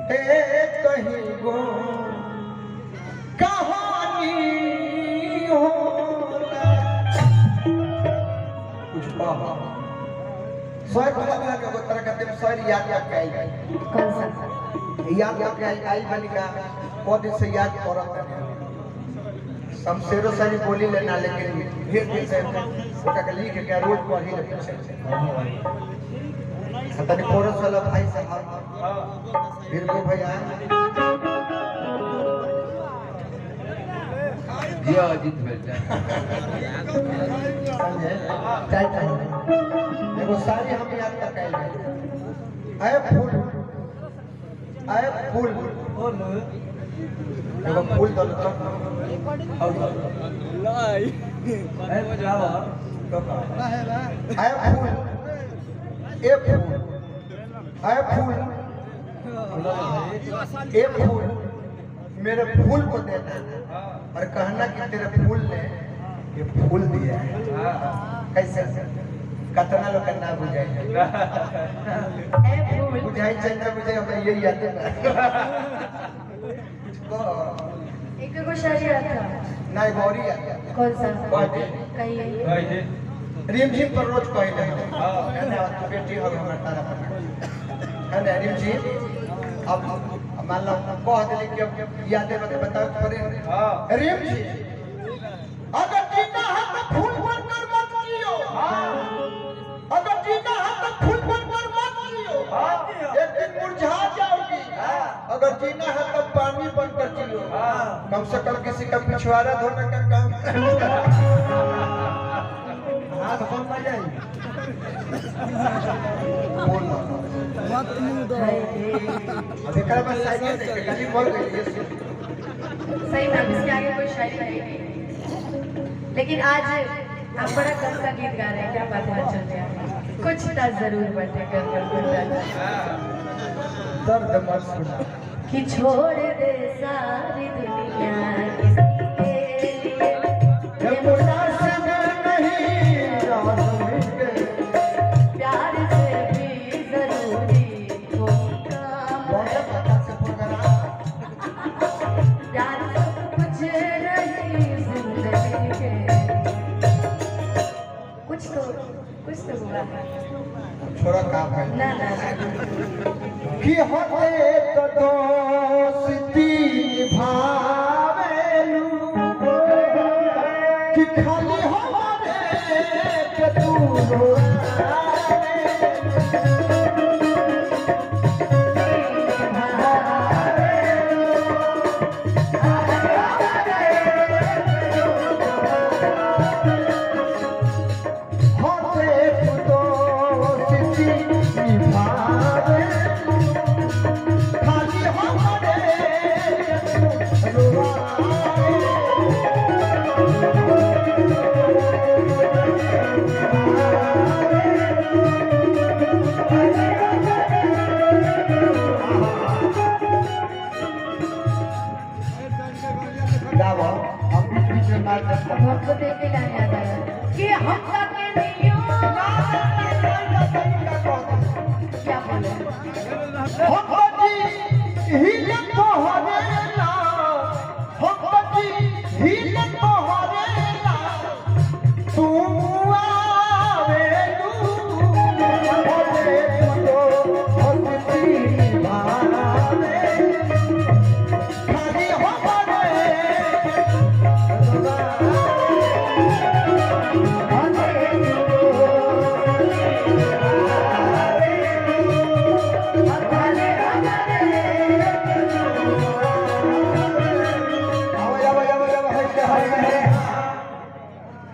कहीं गो कहानी होला कुछ बाबा सोय पता लगा के तरह कहते हैं सोय याद के आई कौन सा याद के आई बनी का बहुत दिन से याद करत है शमशेरो सारी बोली लेना लेकिन फिर दिन से का लिख के रोज पढ़ी ले पीछे खतनी कोरस वाला भाई साहब फिर को भैया ये अजीत बेटा समझे टाइट देखो सारी हम याद कर कैल आए फूल देखो फूल दो तो लाई आए फूल ए फूल आए फूल ए फूल मेरे फूल को देना और कहना कि तेरे फूल ने ये फूल दिया है कैसे कतना लोग ना बुझाई बुझाई चाहिए ना बुझाई हमें यही आते ना एक को शायरी आता नहीं गौरी आता कौन सा कौन कहिए रिमझिम पर रोज कहले धन्यवाद बेटी हो हमर तारा पर है ना रिमझिम अब मान लो कह दिली कि यादें बताओ पड़े रिमझिम अगर जीना है तो फूल बनकर मत जियो अगर जीना है तो फूल बनकर मत जियो एक दिन मुरझा जाओगी अगर जीना है तो पानी बनकर जियो कम से कम किसी का पिछवाड़ा धोने का काम हाथ कौन बजाई बोलना अभी कर बस साइड से कभी बोल गई सही में इसके आगे कोई शायरी नहीं लेकिन आज आप बड़ा कम का गीत गा रहे हैं क्या बात है चल रहा है कुछ तो जरूर बटे कर दर्द मत सुना कि छोड़ दे सारी दुनिया किसी के लिए ये मुनासिब नहीं राज मिलके प्यार से भी जरूरी कोई काम बहुत पता से प्रोग्राम प्यार सब कुछ नहीं जिंदगी के कुछ तो हुआ है छोरा काम है ना ना कि होते तो दोस्ती भावेलू कि खाली हमारे के तू हमको देख के गाने आता है कि हम के नहीं हो क्या बोले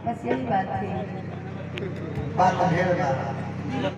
बस यही बात थी बात ढेर